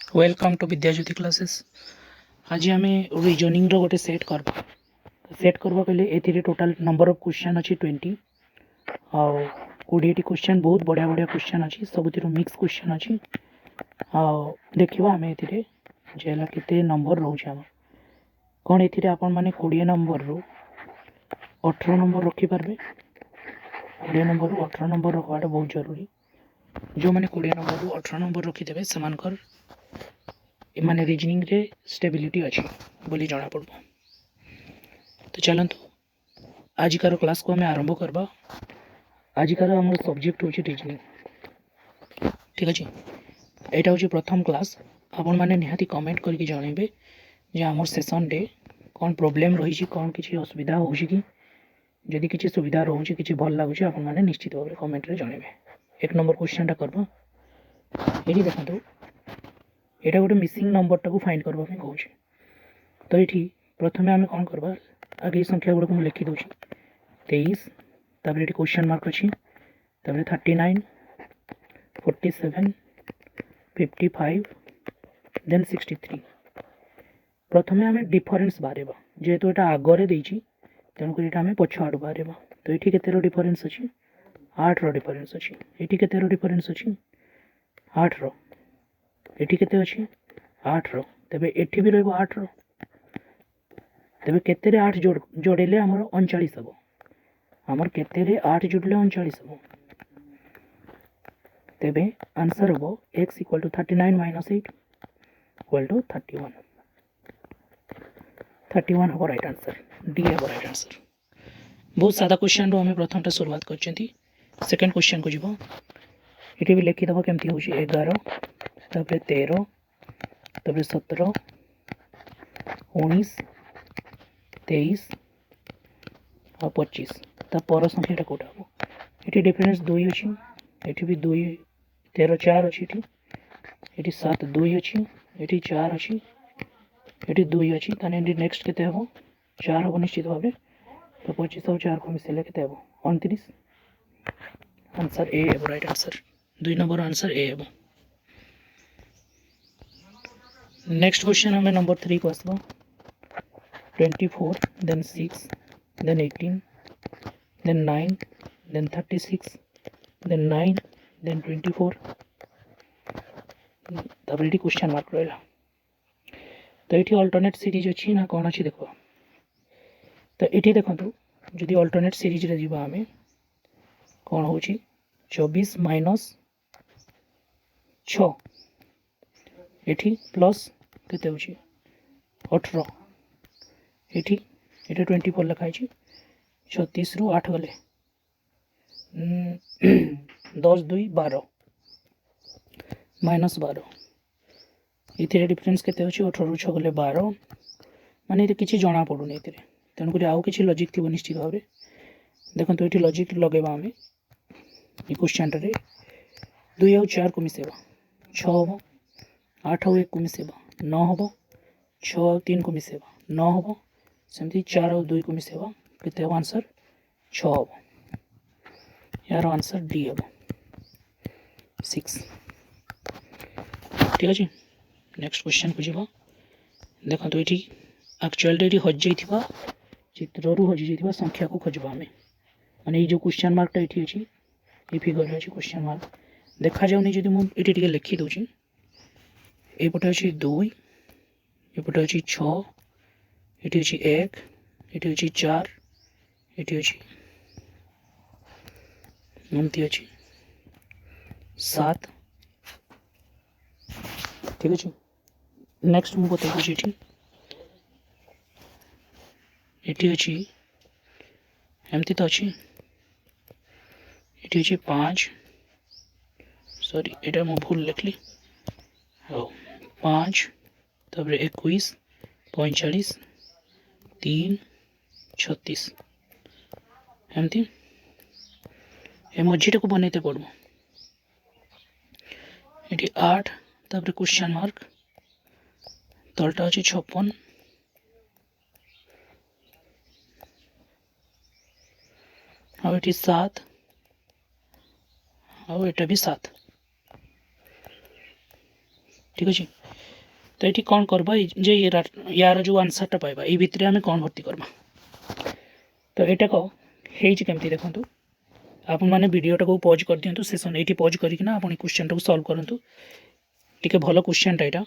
Welcome to विद्याज्योति classes. आज आम reasoning रो गोटे सेट करवा कहले ए टोटाल नंबर ऑफ क्वेश्चन अच्छी 20 आउ 20 क्वेश्चन बहुत बढ़िया बढ़िया क्वेश्चन अच्छी सब मिक्स क्वेश्चन अच्छी आउ देखा आम एला के नंबर रोचे आम कौन ये आपण मैंने 20 नंबर रू 18 नंबर रखिपारे 20 नंबर रू 18 नंबर रखवाटा बहुत जरूरी। जो मैंने 20 नंबर रू 18 नंबर रखिदे से माने रीजनिंग रे स्टेबिलिटी अच्छी बोली जना पड़ो। तो चलतु आजिकार क्लास को आम आरंभ करवा। आजिकार आम सब्जेक्ट हूँ रीजनिंग। ठीक अच्छे यहाँ हूँ प्रथम क्लास। आपण मैंने निहाती कमेंट करके जनइबे जे आम सेसन डे कौन प्रोब्लेम रही कौन किसी असुविधा हो जदि किसी सुविधा रोचे किसी भल लगुच आप निश्चित भाव में कमेंट रे जनइबे। एक नंबर क्वेश्चन करवा ये देखो यहाँ गोटे मिसिंग नंबर टाक फाइंड करने कहूँ। तो ये प्रथम आम कौन करवा आगे संख्या गुड़ा मुझे लिखी दूसरी 23 तापर ये क्वेश्चन मार्क अच्छी 39 47 55 देन 63। प्रथम आम डिफरेन्स बाहर जेहेतु यहाँ आगे देती तेणुक आम पछ आड़ बाहर। तो ये के डिफरेन्स अच्छी 8 डिफरेन्स अच्छी ये के डिफरेन्स अच्छी 8 ये के अच्छी 8 तेरे ये भी रठ तेरे केते 8 जोड़े आमर 39 हम आमर केते 8 जोड़े 39 हम तेरे आंसर हम x equal to 39 minus 8 equal to 31 हम राइट आंसर डी हम राइट आंसर। बहुत सादा क्वेश्चन रो हमें प्रथम टा शुरुआत करछंती। सेकंड क्वेश्चन को जीवो ये भी लिखी दबो केमती होची 11 तापर 13 तापर 17 19 23 और 25 पर संख्या कौटा हम ये डिफरेन्स 2 अच्छी ये भी 2 13 4 अच्छी ये 7 2 अच्छी ये 4 अच्छी ये 2 अच्छी नेक्स्ट के हम 4 हम निश्चित भाव में। तो 25 और 4 को मिसेले के हम 29 आंसर ए है right answer 2 number answer A है। नेक्स्ट क्वेश्चन हमें नंबर 3 को आसवा 24 then 6 then 18 then 9 then 36 then 9 then 24 तब ये क्वेश्चन मार्क रहा। तो ये अल्टरनेट सीरीज अच्छी ना कौन अच्छी देखो। तो ये देखो जदि अल्टरनेट सीरीज रे जीवा आमे कौन हो 24 माइनस 6 ये प्लस केते होची 18 ये 24 लिखाई 36 रु 8 गले 10 2 12 माइनस 12 ये डिफरेन्स के 18 रु 6 गले 12 माने ये किसी जना पड़ूनी ये तेणुक आउ कि लजिक थी निश्चित भाव में। देखो तो ये लजिक लगेगा आम ये क्वेश्चन 2 आउ 4 को मिसेबा 6 हम 8 आउ 1 को मिसेबा 9 हम 6 आउ 3 को मिसेबा 9 हम सेमती 4 आउ 2 को मिसेबा केते हम आंसर 6 हम यार आंसर डी हम 6। ठीक अच्छे नेक्स्ट क्वेश्चन को जीवा। देखो तो ये एक्चुअल ये हजि जाइथिबा चित्र रू हजि जाइथिबा संख्या को खोजबा आमे माने ये जो क्वेश्चन मार्क टा ये अच्छी ये फिगर अच्छी क्वेश्चन मार्क देखा जाऊनी जदि मुझे लिखी दूची एपटे अच्छी 2 एपटे अच्छी 6 ये अच्छी 1 ये अच्छी 4 ये अच्छी एमती अच्छी 7। ठीक अच्छे नेक्स्ट मुझे बताऊँ ये अच्छी एमती तो अच्छी ये अच्छी 5 सॉरी ये मुझे भूल लिखली हाँ 5 तब 21 45 3 36 एमती ये मझीटा को बनते पड़ो ये 8 तब क्वेश्चन मार्क तलटा अच्छी 56 हाँ ये 7 हाँ ये भी 7। ठीक अच्छे तो ये कौन करबा जे यार जो आंसरटा पाइबा ये भितर आम कौन भर्ती करबा तो यहाँ को केमती देखु आपण मैंने वीडियोटा को पॉज कर दिंतु सेसन ये पॉज करना आप क्वेश्चन टाक सल्व करूँ टी भल क्वेश्चनटा यहाँ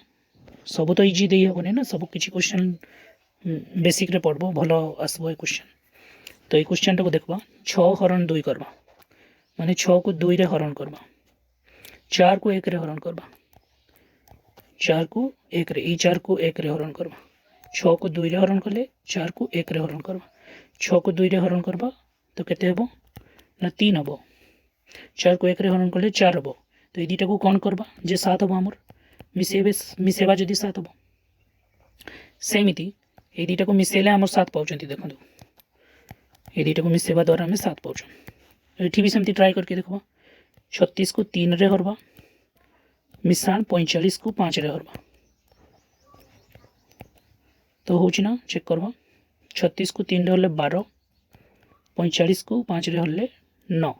सब तो इजी दे हेनी ना सब किसी क्वेश्चन बेसिक रे पढ़ब भल आसब ये क्वेश्चन तो ये क्वेश्चन टाक देखा 6 हरण 2 करवा माने 6 को 2 रे हरण करवा 4 को 1 रे हरण करवा 4 को 1 रे 4 को 1 रे हरण करवा 6 को 2 रे हरण कले 4 को 1 रे हरण करवा 6 को 2 रे हरण करवा तो केते हेबो ना 3 हेबो 4 को 1 रे हरण कले 4 हेबो तो ये दुटा को कौन करवा जे 7 हेबो हमर मिसेबा जदि 7 हेबो सेमिति ये दुटा को मिसेले हमर 7 पाउचंती देखंतु ये दुटा को मिसेबा द्वारा हमें 7 पाउछन एठी भी सेमती ट्राई करके देखबा 36 को 3 रे हरबा मिसाण 45 को 5 रे हरबा तो होची ना चेक करबा 36 को 3 रे हले 12 45 को 5 रे हले 9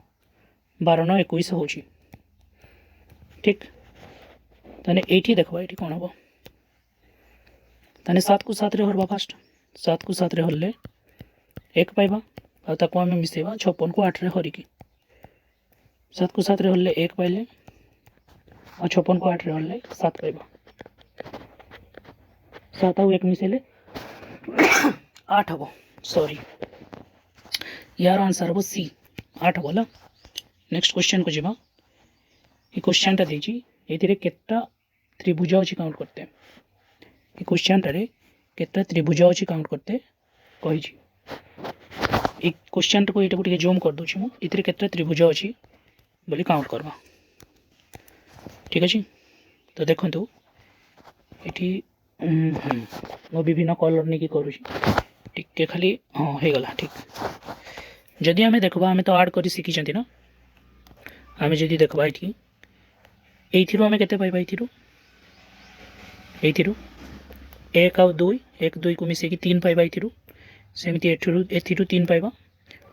12 9 21 होची ठीक ताने एठी देखबा एठी कोन हबो ताने 7 को 7 रे हरबा फास्ट 7 को 7 रे हले 1 पाइबा आ ताको आमे मिसेबा 56 को 8 रे हरिकी 7 को 7 रे हले 1 पाइले और 56 को 8 रे हले 7 पाइबा 7 आउ 1 मिसेले 8 हबो सॉरी यार आंसर हबो सी 8 हबो ला नेक्स्ट क्वेश्चन को जिबा ये क्वेश्चन टा देजी एथिरे केत्ता त्रिभुज अछि काउंट करते ये क्वेश्चन रे केत्ता त्रिभुज अछि काउंट करते कहि छी एक क्वेश्चन को एटा को जूम कर दूची मु इतरे केत्ता त्रिभुज अछि बोली काउंट करबा ठीक अछि तो देखंतु एठी मो विभिन्न कलर नहीं करूँ टिके खाली हाँ हो गला ठीक जदि आम देखा आम तो आड कर शिखी ना आम जदि देखा ये आम के पाइबा ये 1 आउ 2 1 2 को मिसेकी 3 पाइबा सेमती एथिरु 3 पाइबा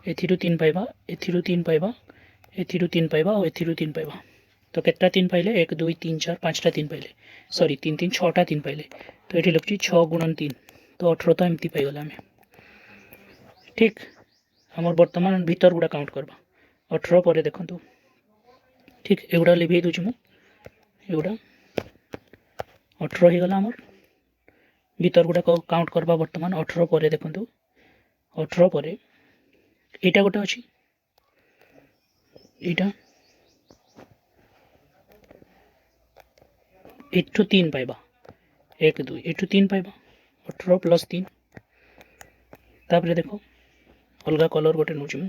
एथिरु 3 पाइबा एथिरु 3 पाइबा एथिरु 3 पाइबा और एथिरु 3 पाइबा तो केतना 3 पाइले 1 2 3 4 5टा 3 पाइले सॉरी 3 3 6टा 3 पाइले तो ये लिखुची 6 गुणन 3 तो 18 तो एमती पाइगला आम ठीक आमर बर्तमान भीतर गुड़ा काउंट करबा 18 पर देखंतु ठीक एगुड़ा लिभे दूची मु एगुड़ा 18 हो गला आमर भीतर गुड़ा काउंट करबा बर्तमान 18 पर देखंतु 18 पर एटा गोटे अछि एटा एठु 3 पाइबा 1 2 एठु 3 पाइबा 18 प्लस 3 तापर देखो अलगा कलर गोटे नौची मु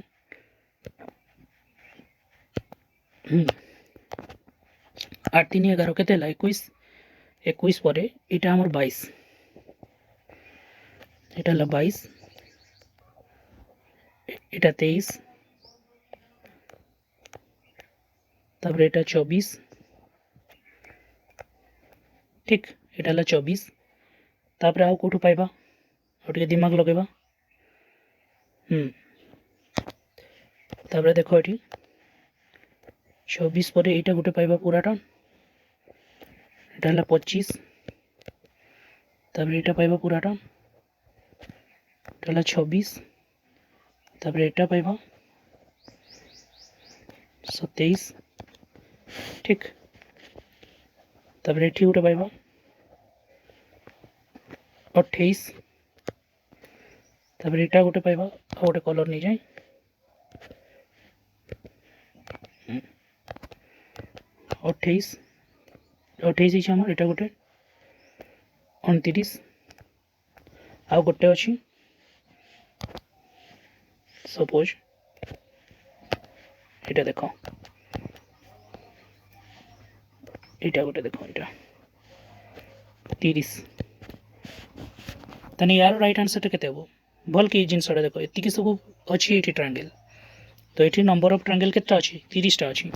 8 3 11 केते ला 21 21 पर एटा हमर 22 एटा ला 22 एटा 23 तापर एटा 24 ठीक एटा ला 24 तापर आउ कोठु पाइबा और दिमाग लगेबा तापर देखो ये 24 पर एटा गोटे पाइबा पूराटा एटा ला 25 तापर एटा पाइबा पूराटा एटा ला 26 तापर एटा पाइबा 27 ठीक तापर एठी गोटे पाइबा 28 तापर एटा गोटे पाइबा आ गोटे कलर नहीं जाए 28 28 हमर एटा गोटे 29 आ गोटे अछि सपोज एटा देखो एटा गोटे देखो एटा 30 तने यार राइट आंसर केते हो भल कि जिनसटा देखो एतिकी सब अच्छी ये ट्रायंगल तो ये नंबर ऑफ ट्रायंगल केते अच्छी 30टा अच्छी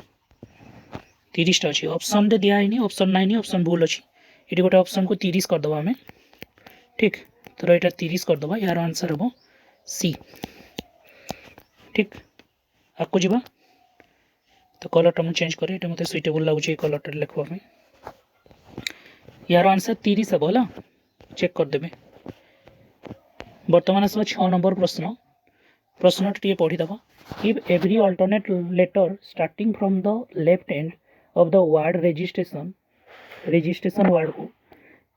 30टा अच्छी ऑप्शन रे दिया है ऑप्शन नहीं ऑप्शन भूल अच्छी ये गोटे ऑप्शन को 30 कर दबा हमें ठीक तो यहाँ 30 कर दबा यार आंसर हम सी ठीक आपको जीवा तो कलरटा मुझे चेंज करे मत सुइटेबल लगुच कलरटा लिखवा यार आंसर 30 हे बोला चेक कर देबे वर्तमान आसबा 6 नंबर प्रश्न प्रश्न टी पढ़ी दबा if every alternate letter starting from the left end of the word registration word को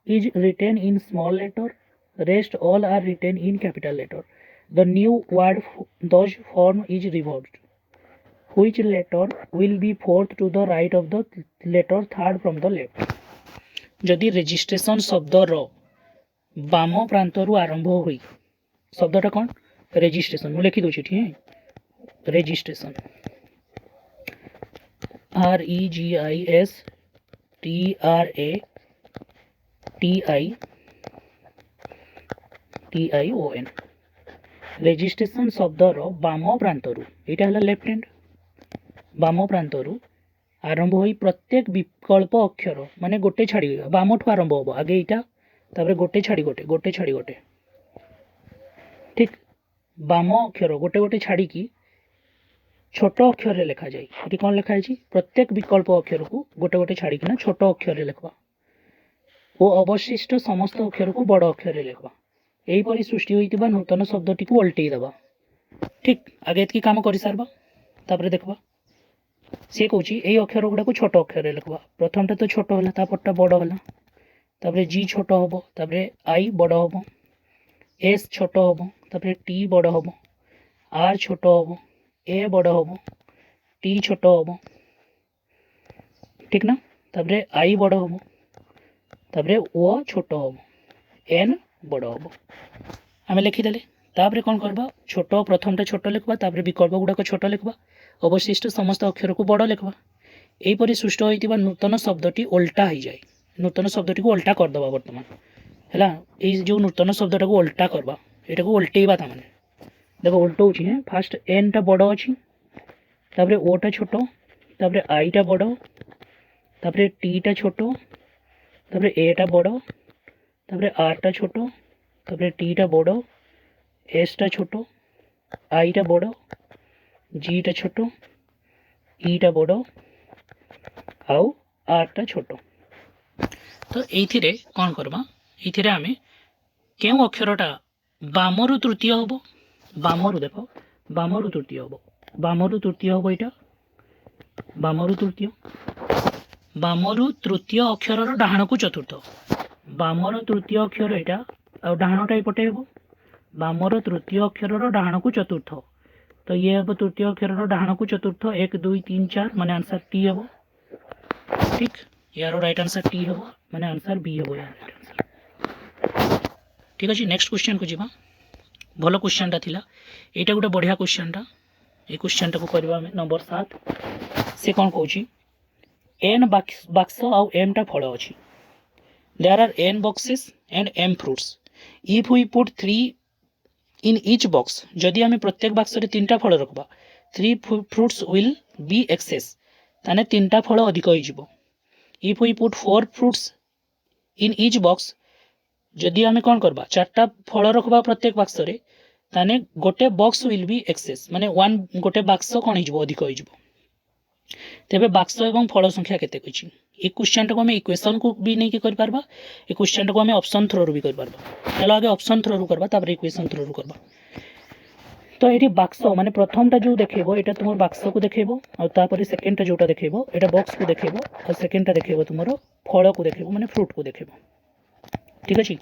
is written in small letter, rest all are written in capital letter. The new word thus form is reversed. Which letter will be fourth to the right of the letter third from the left? जदि registration शब्दर balm प्रांतरू आरंभ हुई शब्दटा कौन registration मैं लिखि दूची ठीक है registration REGISTRATION registration शब्दर balm प्रांतरू यहाँ है लेफ्ट हैंड बाम प्रांतरू आरंभ हो प्रत्येक विकल्प अक्षर माने गोटे छाड़ी बाम ठू आरंभ हम आगे यहाँ गोटे छाड़ी गोटे छाड़ी गोटे ठीक बाम अक्षर गोटे गोटे छाड़ी छोट अक्षर लिखा जाए ये कौन लिखाई प्रत्येक विकल्प अक्षर को गोटे गोटे छाड़ीना छोट अक्षर लिखवा और अवशिष्ट समस्त अक्षर को बड़ अक्षर लिखवा यहीपरि सृष्टि होता नूतन शब्दटी को ओल्टे दबा ठीक आगे ये कम कर सारबा तापर देखबा सी कौच ये अक्षर गुड़ा को छोट अक्षर लिखवा प्रथमटा तो छोट है तापरटा बड़ है तापर जी छोट हम तापर आई बड़ हम एस छोट हम तापर टी बड़ हम आर छोट हम ए बड़ हम टी छोट हम ठीक ना तापर आई बड़ हम तापर ओ छोट हम एन बड़ हम आम लिखिदेले तापर कौन करबा छोट प्रथमटा छोट लिखवा तापर विकल्प गुड़ाक छोट लिखवा अवशिष्ट समस्त अक्षर को बड़ लिखवा यहीपरि सृष्टि होता नूतन शब्दटी ओल्टा हो जाए नूतन शब्दटी को ओल्टा करदे बर्तमान है जो नूतन शब्दटा को ओल्टा करवा यहाँ को ओल्टेबा ताने देख ओल्टौ फास्ट एन टा बड़ अच्छी तापर ओटा छोट तापर आई टा बड़ तापर टी टा छोट तापर ए टा बड़ तापर आर टा छोट तापर टी टा बड़ एस टा छोट आई टा बड़ जी टा छोट ई टा बड़ आउ आर टा छोट तो ये कौन करबा ये आम क्यों अक्षरटा बामरु तृतीय हम बामरु देख बामरु तृतीय हम बामरु तृतीय हम यहाँ बामरु तृतीय अक्षर डाहाण को चतुर्थ बामर तृतीय अक्षर यहाँ आ डाहाणटा एपटे हम बामर तृतीय अक्षर डाहाण को चतुर्थ तो ये हम तृतीय अक्षर डाहाण को चतुर्थ 1 2 3 4 माने आंसर टी हम ठीक यार राइट आंसर टी हम माने आंसर बी हम यार ठीक अच्छे नेक्स्ट क्वेश्चन को जीवा भल क्वेश्चनटा थिला एटा गोटे बढ़िया क्वेश्चनटा ये क्वेश्चनटा को करबा नंबर 7 से कौन कहूँ एन बाक्स आउ एम टा फल अच्छी there are N boxes and M fruits if we put 3 in each box जदि आम प्रत्येक बक्स रे 3टा फल रखबा 3 फ्रूट्स विल बी एक्सेस ताने 3टा फल अधिक हो if we put 4 fruits in each box जदि आम कौन करबा 4टा फल रखबा प्रत्येक बक्स रे ताने गोटे बॉक्स विल बी एक्सेस माने 1 गोटे बक्स कौन हो अधिक हो तेबे बक्स एवं फल संख्या केते कछि ए क्वेश्चन को हम इक्वेशन को भी नहीं कर पारबा ए क्वेश्चन को हम ऑप्शन थ्रो भी कर पारबा चलो आगे ऑप्शन थ्रो करबा तापर इक्वेशन थ्रो करबा तो ये बक्स माने प्रथमटा जो देखैबो एटा तुमर बक्स को देखैबो और तापर सेकंडटा जोटा देखैबो एटा बॉक्स को देखैबो और सेकंडटा देखैबो तुमर फल को देखैबो माने फ्रूट को देखैबो ठीक अछि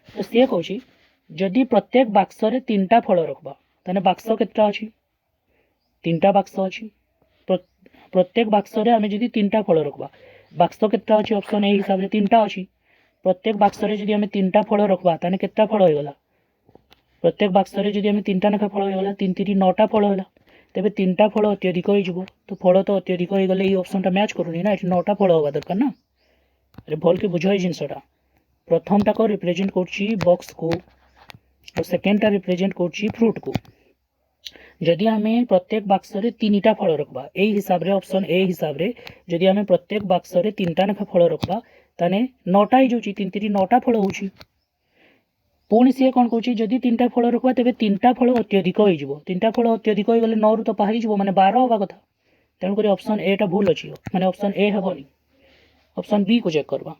तो से कहछि जदि प्रत्येक बक्स रे 3टा फल रखबा ताने बक्स केतटा अछि 3टा बक्स अछि प्रत्येक बक्स रे आमे जदि 3टा फल रखबा बक्स केतटा अछि ऑप्शन ए हिसाब रे 3टा अछि प्रत्येक बक्स रे जदि आमे 3टा फल रखबा ताने केतटा फल होय गला प्रत्येक बक्स रे जदि आमे 3टा लेखा फल होय गला 3 3 9टा फल होला तेबे 3टा फल अत्यधिक होई जिवो तो फल तो अत्यधिक होई गले ई ऑप्शनटा मैच करूनी ना एठी 9टा फल होबा दरकार ना अरे भल के बुझाई जिंसटा प्रथमटा को रिप्रेजेंट करछि बॉक्स को और सेकंडटा रिप्रेजेंट करछि फ्रूट को जदि आम प्रत्येक बक्स रे 3टा फल रखबा ए हिसाब रे ऑप्शन ए हिसाब रे जदि आम प्रत्येक बक्स रे 3टा लेखा फल रखबा ताने 9टा ही जोची 3 3 9टा फल होची पुणी सी कौन कहूँ जदि 3टा फल रखबा तेबे 3टा फल अत्यधिक हो जिवो 3टा फल अत्यधिक हो गले 9 रु तो पाहि जिवो माने 12 होबा कथा तेणुक ऑप्शन ए टा भूल अच्छी माने ऑप्शन ए हेबनी ऑप्शन बी को चेक करबा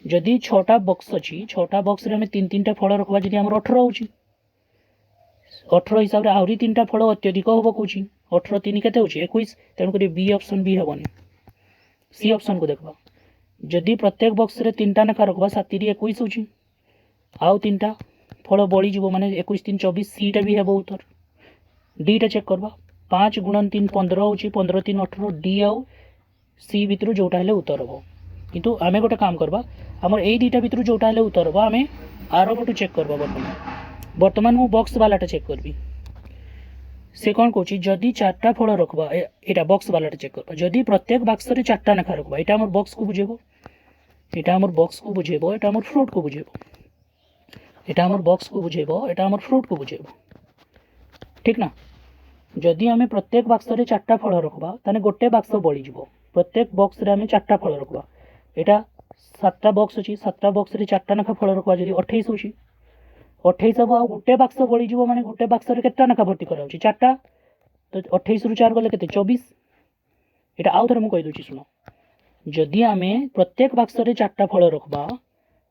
जदि 6टा बॉक्स अच्छी 6टा बॉक्स रे हमें 3 फल रखा जदि आमर 18 होची 18 हिसाब से आहरी 3टा फल अत्यधिक हम कौच 18 3 के 21 तेणुक बी ऑप्शन भी हेनी सी ऑप्शन को देखा जदि प्रत्येक बॉक्स रे 3टा लेखा रखा 7 21 होची आउ 3टा फल बढ़ी माने 21 3 24 सीटा भी हेब उत्तर डीटा चेक करवा 5 गुणन 3 15 होची 15 3 18 डी आउ सी भितर जोटा हेले उत्तर हम किंतु आमे गोटे काम करवा आमर ए दुईटा भितर जोटा हेले उत्तर हम आमे आर पटू चेक करवा बर्तमान मु बॉक्स वालाटा चेक करबी से कौन कौच जदि 4टा फल रखबा एटा बॉक्स वालाटा चेक करबा जदि प्रत्येक बॉक्स रे 4टा लेखा रखबा एटा हमर बॉक्स को बुझेबो एटा हमर बॉक्स को बुझेबो एटा हमर फ्रूट को बुझेबो एटा हमर बॉक्स को बुझेबो एटा हमर फ्रूट को बुझेबो ठीक ना जदि आमे प्रत्येक बॉक्स रे 4टा फल रखबा ताने गोटे बॉक्स बढ़ी जीवो प्रत्येक बॉक्स रे आमे 4टा फल रखबा एटा 7टा बॉक्स अछि 7टा बॉक्स रे 4टा लेखा फल रखबा जदि 28 होछि 28 अब गोटे बॉक्स बढ़ी जीवो माने गोटे बॉक्स रे केतना लेखा भर्ती करा होछि 4टा तो 28 रु 4 गले केते 24 एटा आउ थरे मु कहि दोछि सुनो जदि आमे प्रत्येक बॉक्स रे 4टा फल रखबा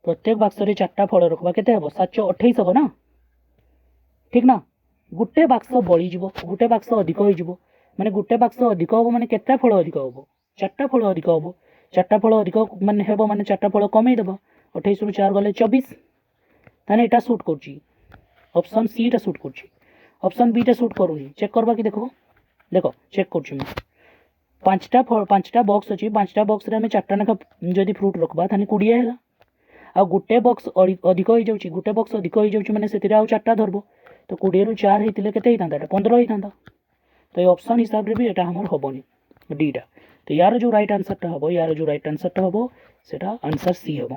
प्रत्येक बॉक्स रे 4टा फल रखबा केते हबो 728 हबो ना ठीक ना गोटे बॉक्स बढ़ी जीवो गोटे बॉक्स अधिक होई जीवो माने गोटे बॉक्स अधिक हबो माने केते फल अधिक हबो 4टा फल अधिक हबो 4टा फल अधिक माने हेबो माने 4टा फल कमे देबो 28 रु 4 गले 24 ताने एटा शूट करछि ऑप्शन सी टा शूट करछि ऑप्शन बी टा शूट करूनी चेक करबा कि देखो देखो चेक करछि मैं 5टा बॉक्स अछि 5टा बॉक्स रे हमें 4टा लेखा जदि फ्रूट रखबा ताने 20 हैला आ गोटे बॉक्स अधिक होई जाउछि गोटे बॉक्स अधिक होई जाउछि माने सेतिरा आ 4टा धरबो तो 20 रु 4 हेतिले केते हितांदा 15 हितांदा तो ये ऑप्शन हिसाब रे भी एटा हमर होबनी डीटा तो यार जो राइट आंसर टा हबो यार जो राइट आंसर टा हबो सेटा आंसर सी हबो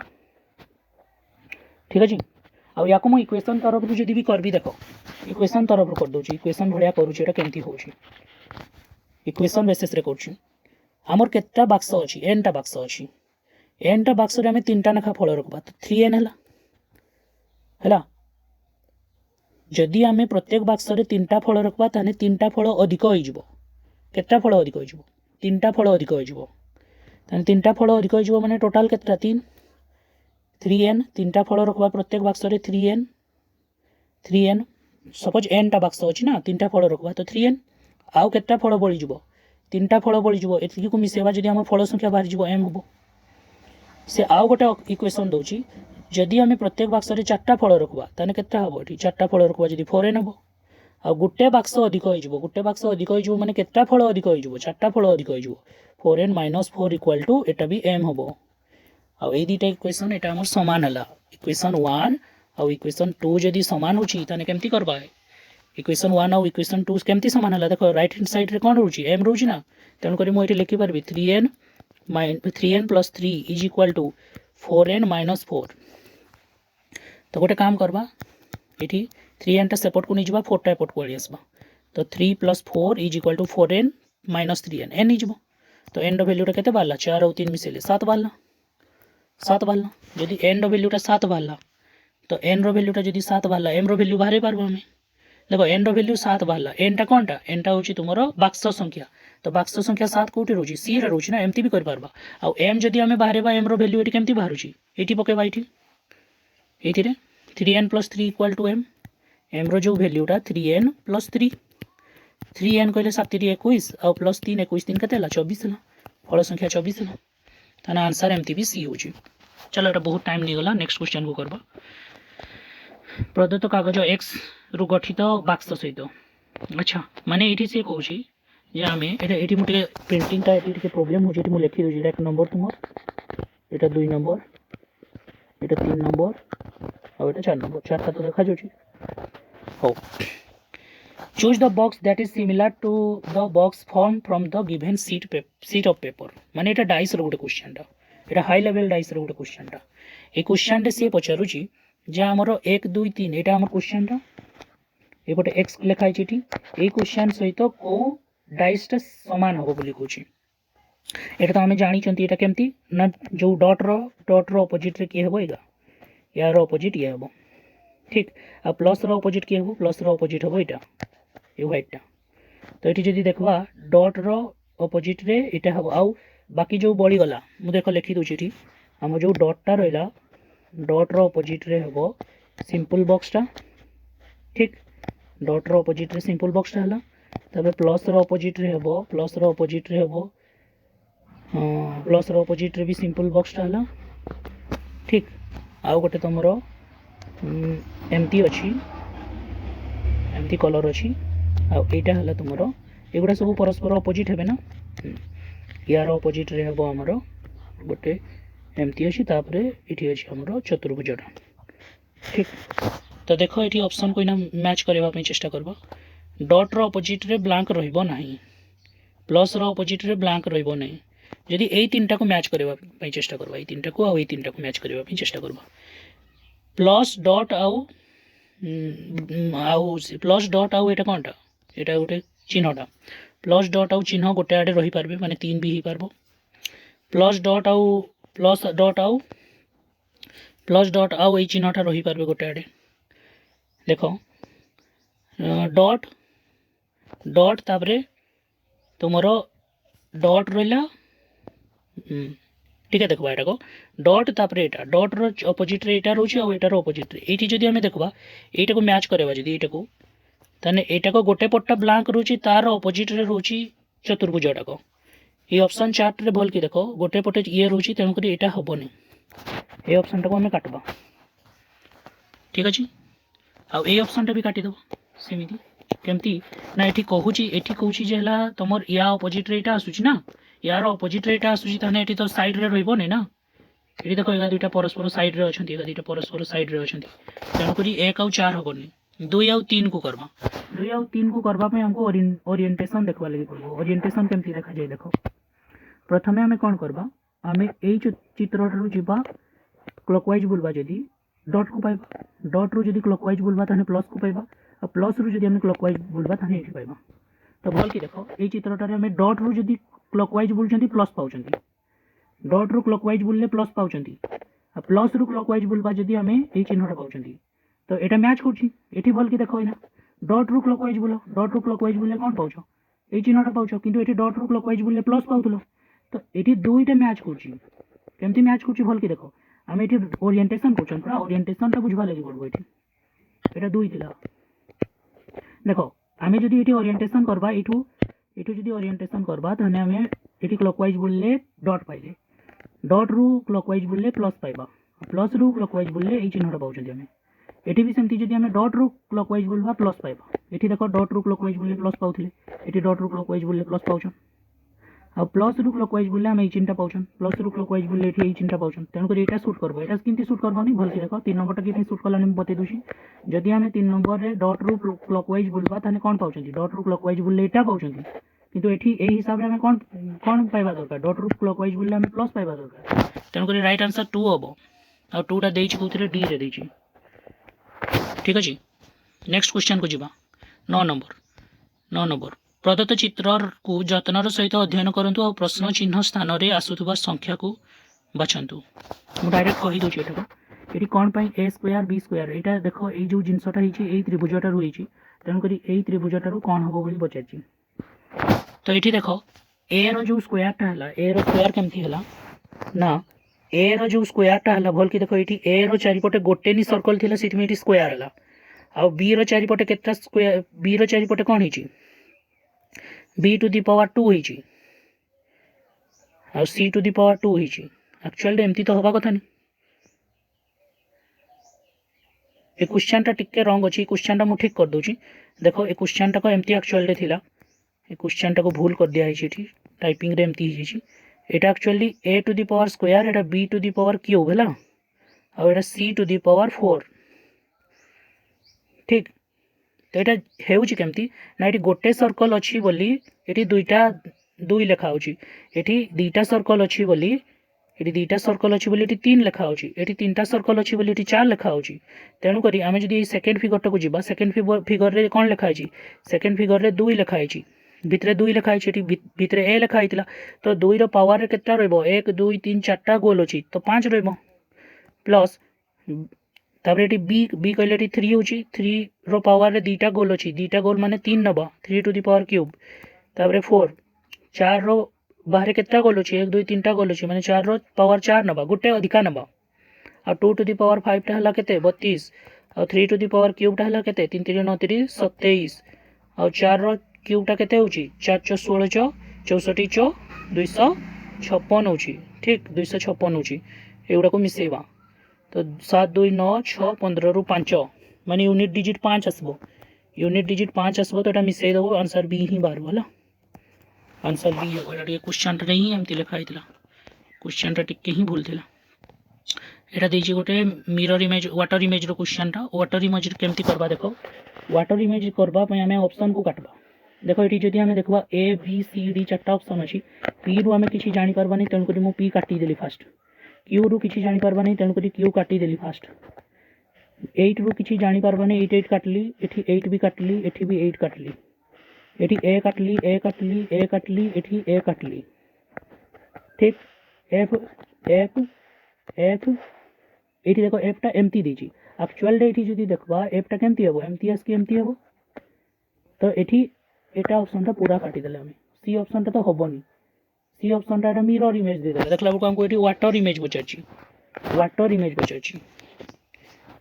ठीक अछि आ याको मु इक्वेशन तरफ रु जदि भी करबी देखो इक्वेशन तरफ रु कर दोछि इक्वेशन भलिया करूछि एटा केमती होछि इक्वेशन बेसिस रे करछि हमर केतटा बॉक्स अछि n टा बॉक्स अछि n टा बॉक्स रे हमें 3टा लेखा फल रखबा तो 3n हला जदि आमे प्रत्येक बॉक्स रे 3टा फल रखबा ताने 3टा फल अधिक होई जिवो केतटा फल अधिक होई जिवो 3टा फल अधिक होई जिवो ताने 3टा फल अधिक होई जिवो माने टोटल केतटा 3n 3टा फल रखबा प्रत्येक बॉक्स रे 3n सपोज n टा बॉक्स अछि ना 3टा फल रखबा तो 3n आउ केतटा फल बढ़ी जिवो 3टा फल बढ़ी जिवो एतिकी को मिसेबा जदि हम फल संख्या बाहर जिवो m हबो से आउ गोटे इक्वेशन दोछि जदि हमें प्रत्येक बॉक्स रे 4टा फल रखबा ताने केतटा हबो एठी 4टा फल रखबा जदि 4n हबो आ गोटे बॉक्स अधिक होई जिवो गोटे बॉक्स अधिक होई जिवो माने केतटा फल अधिक होई जिवो 4टा फल अधिक होई जिवो 4n - 4 = एटा भी m हबो आ ए दुईटा इक्वेशन एटा हमर समान हला इक्वेशन 1 आ इक्वेशन 2 जदि समान होछि ताने केमती करबा इक्वेशन 1 और इक्वेशन 2 केमती समान हला देखो राइट हैंड साइड रे कोन रहउछि m रहउछि ना तेन करी मु एठी लिखि परबी 3n + 3 = 4n - 4 तो गोटे काम करबा एठी 3n टा सेपट को नहीं जिबा 4 टा एपट को आली आसबा तो 3 + 4 = 4n - 3n n नहीं जिबो तो n रो वैल्यू टा केते बाला 4 और 3 मिसेले 7 बाला जदि n रो वैल्यू टा 7 बाला तो n रो वैल्यू टा जदि 7 बाला m रो वैल्यू बाहरे पारबो हमें देखो n रो वैल्यू 7 बाला n टा कोनटा n टा होची तुमरो बाक्स संख्या तो बाक्स संख्या 7 कोठी रोची c रे रोची ना एमती भी कर पारबा आ m जदि हमें बाहरे बा m रो वैल्यू एटी केमती बाहरुची एटी पकेबा एटी रे 3n + 3 = m m रो जो वैल्यू टा 3n + 3 3n कहले 7 3 21 और +3 21 3 केते हला 24 हला फल संख्या 24 हला ताना आंसर एमती भी सी होची चलो एटा बहुत टाइम नहीं गला नेक्स्ट क्वेश्चन को करबा प्रदत्त कागज x रु गठित बाक्स सहित अच्छा माने एठी से कहूची जे आमे एटा एठी मुटे प्रिंटिंग टा एठी के प्रॉब्लम हो जेठी मु लिखि दोजी एक नंबर तुमर एटा 2 नंबर एटा 3 नंबर और एटा 4 नंबर चारटा तो देखा जोची हो choose the box that is similar to the box formed from the given sheet of paper माने एटा डाइस रो गुटे क्वेश्चन टा एटा हाई लेवल डाइस रो गुटे क्वेश्चन टा ए क्वेश्चन रे से पचारुची जे हमरो 1 2 3 एटा हमर क्वेश्चन टा एपटे x लिखाई छिटी ए क्वेश्चन सहित को डाइस टा समान होबो बोली कहूची एटा तो हमें जानी चंती एटा केमती ना जो डॉट रो अपोजिट रे के हेबो एगा यार अपोजिट ये हेबो ठीक आ प्लस रो अपोजिट के हेबो प्लस रो अपोजिट हेबो एटा ए व्हाइट टा तो एठी जदी देखबा डॉट रो अपोजिट रे एटा हेबो आउ बाकी जो बड़ी गला मु देखो लिखि दोची एठी आम जो डॉटा रहा डॉट रो अपोजिट रे हेबो सिंपल बॉक्सटा ठीक डॉट रो अपोजिट रे सिंपल बॉक्सटा हला तबे प्लस रो अपोजिट रे हेबो प्लस रो अपोजिट रे हेबो प्लस रो अपोजिट रे भी सिंपल बॉक्सटा हला ठीक आउ गोटे तुमर एमती अच्छी एमती कलर अच्छी आउ एटा हला तुमर एगुड़ा सब परस्पर अपोजिट हेबे ना यार अपोजिट रे हेबो हमर गोटे एमती अच्छी तापर ये अच्छी आमर चतुर्भुजटा ठीक तो देख ये ऑप्शन को इना मैच करने चेष्टा करबा डॉट रो अपोजिट रे ब्लैंक रहिबो नाही प्लस रो अपोजिट रे ब्लैंक रहिबो नाही जदि एई तीनटा को मैच करने चेष्टा करबा एई तीनटा को आ एई तीनटा को मैच करने चेष्टा करबा प्लस डॉट आउ प्लस डॉट आउ एटा कोनटा एटा गोटे चिन्हटा प्लस डॉट आउ चिन्ह गोटे आडे रही पारबे माने तीन भी ही पारबो प्लस डॉट आउ एई चिन्हटा रही पारबे गोटे आडे देख डॉट डॉट तापरे तुमर डॉट रहा ठीक है देखा एटा को डॉट तापरे एटा डॉट रो अपोजिट रे एटा रोची आ एटार अपोजिट रे एटी जदि हमें देखबा एटा को मैच करबा जदि एटा को ताने एटा को गोटे पट्टा ब्लैंक रोची तार अपोजिट रे रोची चतुर्भुजटा को ये ऑप्शन चार्ट रे भल की देखो गोटे पटे ये रोची तेणु करी एटा हबोनी ये ऑप्शन को हमें काटबा ठीक अछि आ ए ऑप्शन टा भी काटी दो सेमिति केमती ना एठी कहूची जे हला तमर या अपोजिट रे एटा आसुची ना यार अपोजिट रे एटा आसुची ताने एठी तो साइड रे रहबो नै ना एठी देखो एगा दुटा परस्पर साइड रे अछंती एगा दुटा परस्पर साइड रे अछंती तेणु करी 1 और 4 हबोनी 2 और 3 को करबा 2 और 3 को करबा पे हमको ओरिएंटेशन देखबा लागि पड़बो ओरिएंटेशन केमती देखा जाय देखो प्रथमे हमें कोन करबा हमें एई चित्र रो जिबा क्लॉकवाइज बुलबा जदी डॉट को पाइबा डॉट रू जदि क्लॉकवाइज बुलबा ताने प्लस को पाइबा और प्लस रू जदि हमें क्लॉकवाइज बुलबा ताने एठी पाइबा तो भल की देखो एई चित्रटारे हमें डॉट रू जदि क्लॉकवाइज बुलचंती प्लस पाउचंती डॉट रू क्लॉकवाइज बुलले प्लस पाउचंती और प्लस रू क्लॉकवाइज बुलबा जदि हमें एई चिन्हटा पाउचंती तो एटा मैच करछि एठी भल की देखो इना डॉट रू क्लॉकवाइज बुलो डॉट रू क्लॉकवाइज बुलले कोन पाउछो एई चिन्हटा पाउछो किंतु एठी डॉट रू क्लॉकवाइज बुलले प्लस पाउथलो तो एठी दुईटा मैच करछि केमती मैच करछि भल की देखो आम ये ओरिएंटेशन क्वेश्चन पूरा ओरिएंटेशन बुझवा लगे पड़ो ये दुई थिला देखो आम जदि ये ओरिएंटेशन करबा एठू जदि ओरिएंटेशन करबा ताने आम ये क्लॉकवाइज बुलले डॉट पाइले डॉट रू क्लॉकवाइज बुलले प्लस पाइबा प्लस रू क्लॉकवाइज बुलले ये चिन्हटा पाउछंती आम एठी भी सेमती जदि आम डॉट रू क्लॉकवाइज बुलबा प्लस पाइबा एठी देखो डॉट रू क्लॉकवाइज बुलले प्लस पाउथिले एठी डॉट रू क्लॉकवाइज बुलले प्लस पाउछन आ प्लस रू क्लॉकवाइज बुलले आम चिन्हटा पाउछन प्लस रू क्लॉकवाइज बुलले एठी चिन्हटा पाउछन तेणु कर एटा शूट करबो एटा किंती शूट करबोनी भल से देखो 3 नंबरटा किंती शूट करलानी म बते दोशी जदि आम 3 नंबर रे डॉट रू क्लॉकवाइज बुलबा ताने कोन पाउछंती डॉट रू क्लॉकवाइज बुलले एटा पाउछंती किंतु एठी एही हिसाब रे आम कोन पाइबा दरकार डॉट रू क्लॉकवाइज बुलले आम प्लस पाइबा दरकार तेणु कर राइट आंसर 2 हबो आ 2 टा देछि कोथरे डी रे देछि ठीक अछि नेक्स्ट क्वेश्चन को जिबा 9 नंबर प्रदत्त चित्र को जत्नर सहित अध्ययन करंतु और प्रश्न चिन्ह स्थान रे आसुथबा संख्या को बाछंतु मु डायरेक्ट कहि दोछि एटा एटी कोन पई a स्क्वायर b स्क्वायर एटा देखो ए जो जिंसटा हिची ए त्रिभुजटा रहिची तेन करी ए त्रिभुजटा रो कोन हबो बोली बचाची तो एठी देखो a रो जो स्क्वायरटा हला a रो स्क्वायर केमथि हला ना a रो जो स्क्वायरटा हला भल की देखो एठी a रो चारिपटे गोटे नि सर्कल थिला सिटी में एठी स्क्वायर हला आ b रो चारिपटे केतटा स्क्वायर b रो चारिपटे कोन हिची b टू दी पावर 2 हिची और c टू दी पावर 2 हिची एक्चुअली एमती तो हवा कथा नहीं ए क्वेश्चन टा टिके रंग अछि क्वेश्चन टा मु ठीक कर दोची देखो ए क्वेश्चन टा को एमती एक्चुअली रे थिला ए क्वेश्चन टा को भूल कर दिया हिची ठी टाइपिंग रे एमती हिची एटा actually a to the power square एटा b to the power cube हैला और एटा c टू दी पावर 4 ठीक तो यहाँ हेउची केमती ना ये गोटे सर्कल अच्छी बोली ये दुईटा दुई लेखा होची एठी दुईटा सर्कल अच्छी बोली ये दुईटा सर्कल अच्छी बोली 3 लेखा होची एठी 3टा सर्कल अच्छी बोली 4 लेखा होची तेणु करी आमे जदी सेकंड फिगर को जीबा सेकंड फिगर रे कोन लेखा आइची सेकंड फिगर रे 2 लेखा आइची भितरे 2 लेखा आइची एठी भितरे a लेखा आइतला तो 2 रो पावर रे केतना रहबो 1 2 3 4टा गोल अछि तो 5 रहबो प्लस तापर एटी बी कहले एटी 3 होची 3 रो पावर रे दीटा गोल अछि दीटा गोल माने 3 नबा 3 टू दी पावर क्यूब तापर 4 4 रो बाहर केतटा गोल अच्छी 1 2 3टा गोल अच्छी मैंने 4 पावर 4 नवा गोटे अधिका नवा आ 2 टू दी पावर 5 टा हला केते 32 आ 3 टू दी पावर क्यूब टा हला केते 3 3 9 3 27 आ 4 रो क्यूब टा केते होची 4 4 16 64 चो 256 होची ठीक 256 होची एगुडा को मिसेबा तो 7 2 9 6 15 रु 5 माने यूनिट डिजिट 5 आसबो यूनिट डिजिट 5 आसबो तो एटा मिसेई दबो आंसर बी ही बार वाला आंसर बी हो एटा क्वेश्चन रे ही एमती लिखा आइतला क्वेश्चन रे टिके ही भूल थिला एटा देछि गोटे मिरर इमेज वाटर इमेज रो क्वेश्चन टा वाटर इमेज केमती करबा देखो वाटर इमेज करबा पय हमें ऑप्शन को काटबा देखो एटी जदि हमें देखबा ए बी सी डी चारटा ऑप्शन अछि पी रु हमें किछि जानि परबा नै तन करी मु पी काटी देली फास्ट क्यू रु किछि जानि परबा नै तन करी क्यू काटी देली फास्ट 8 रु किछि जानि परबा नै 8 8 काटली एठी 8 भी काटली एठी भी 8 काटली एठी ए काटली ए काटली ए काटली एठी ए काटली ठीक एफ एफ एफ एठी देखो एफ टा एम्प्टी देछि एक्चुअल रे एठी जदि देखबा एफ टा केमती हेबो एम्प्टी एस की एम्प्टी हेबो तो एठी एटा ऑप्शन टा पूरा काटी देले हमें सी ऑप्शन टा तो होबनी सी ऑप्शन टा मिरर इमेज दे देले देखला को हमको एठी वाटर इमेज बचाची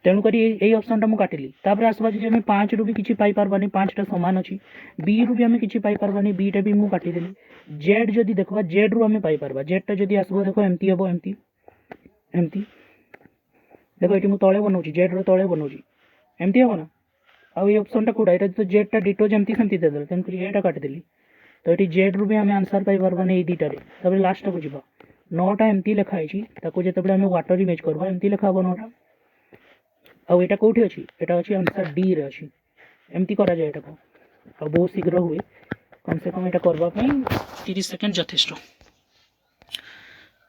तेणु करी एई ऑप्शन टा मु काटिली तापर आसबा जे हमें 5 रु भी किछि पाई परबानी 5 टा समान अछि बी रु भी हमें किछि पाई परबानी बी टा भी मु काटी देली जेड जदि देखबा जेड रु हमें पाई परबा जेड टा जदि आसबो देखो एम्प्टी हेबो एम्प्टी एम्प्टी देखो एठी मु तळे बनौची जेड रो तळे बनौची एम्प्टी हेबो ना आ ये ऑप्शन टा कोडा एटा तो जेड टा डिटो जेमती सेमती दे देले तेन करी एटा काट देली तो एठी जेड रु भी हमें आंसर पाई परबानी ए दीटा रे तबे लास्ट को जिबा 9टा एम्प्टी लिखा आइची ताको जेतबे हमें वाटर इमेज करबा एम्प्टी लिखा हबो 9टा आ एटा कोठी अछि एटा अछि आंसर डी रे अछि एम्प्टी करा जाय एटा को आ बहुत शीघ्र हुए कम से कम एटा करबा पई 30 सेकंड यथेष्ट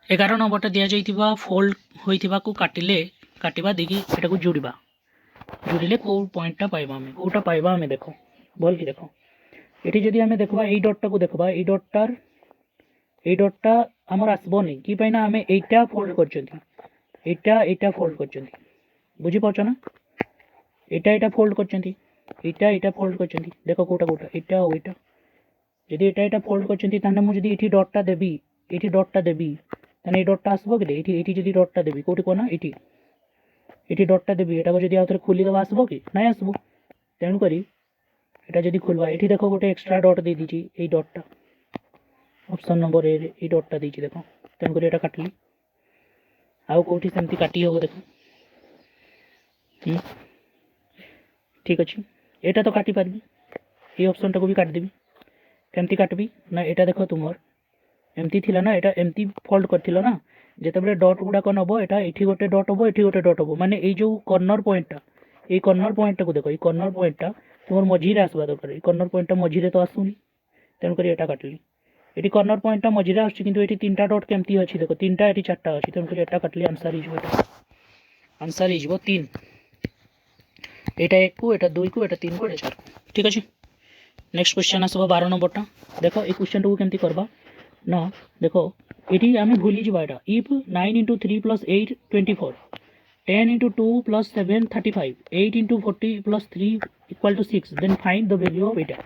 11 नंबरटा दिया जाइतिबा फोल्ड होइतिबा को काटिबा देखि एटा को जोड़िले को पॉइंटटा पाइबा हमें कोटा पाइबा हमें देखो बोल की देखो एठी जदि हमें देखबा ए डॉट टा को देखबा ए डॉट टा हमर आसबो नै की पैना हमें एटा फोल्ड करचंती एटा फोल्ड करचंती बुझी पाछो ना एटा फोल्ड करचंती एटा फोल्ड करचंती देखो कोटा एटा हो एटा जदि एटा फोल्ड करचंती ताने मु जदि एठी डॉट टा देबी ताने ए डॉट टा आसबो कि एठी जदि डॉट टा देबी कोठी कोना एठी डॉट टा देबी एटा को जदि आउथरे खोली दबा आसबो कि नै आसबो तेनु करी एटा जदि खोलबा एठी देखो गोटे एक्स्ट्रा डॉट दे दीची ए डॉट टा ऑप्शन नंबर ए रे ए डॉट टा दीची देखो तेनु करी एटा काटली आउ कोठी सेमती काटी हो देखो ठीक अछि एटा तो काटी परबी ए ऑप्शन टा को भी काट देबी केमती काटबी ना एटा देखो तुमर एमती थिला ना एटा एमती फोल्ड करथिलो ना जेतेबेले डॉट गुडा को नबो एटा एठी गोटे डॉट हबो एठी गोटे डॉट हबो माने ए जो कॉर्नर पॉइंट टा को देखो ए कॉर्नर पॉइंट टा तुमर मझी रे आसबा दरकार ए कॉर्नर पॉइंट टा मझी रे तो आसुनी तेन करी एटा काटली एठी कॉर्नर पॉइंट टा मझी रे आछि किंतु एठी तीनटा डॉट केमती अछि देखो तीनटा एठी चारटा अछि तेन करी एटा काटली answer is Etah answer is 3 एटा 1 को एटा 2 को एटा 3 को एटा 4 को ठीक अछि नेक्स्ट क्वेश्चन आसबो 12 नंबर टा देखो ए क्वेश्चन को केमती करबा ना देखो एटी आमे भूली जिबा एटा if 9 * 3 + 8 24 10 * 2 + 7 35 8 * 40 + 3 = 6 then find the value of एटा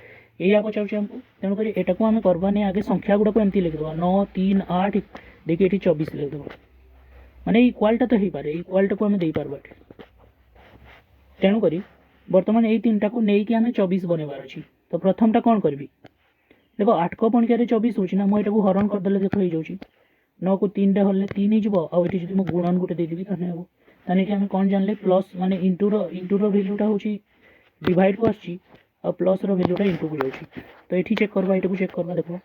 एया पचाउछ हमको तेनु करी एटा को हमें करबा नै आगे संख्या गुडा को एमती लिख दबा 9 3 8 देखि एटी 24 लिख दबा माने इक्वल टा तो ही पारे इक्वल टा को हमें देई पारबा तेनु करी वर्तमान ए तीनटा को नेई कि हमें 24 बनेबार अछि तो प्रथम टा कोन करबी देखो 8 को पणिका रे 24 होची ना मो एटा को हरण कर देले देखो हे जाउची 9 को 3 रे हरले 3 ही जबो आ एटी जदि मो गुणन गुटे दे देबी तने हबो तने कि हम कोन जानले प्लस माने इनटू रो वैल्यू टा होची डिवाइड को आछि और प्लस रो वैल्यू टा इनटू को जाउची तो एठी चेक करबा एटा को चेक करबा देखो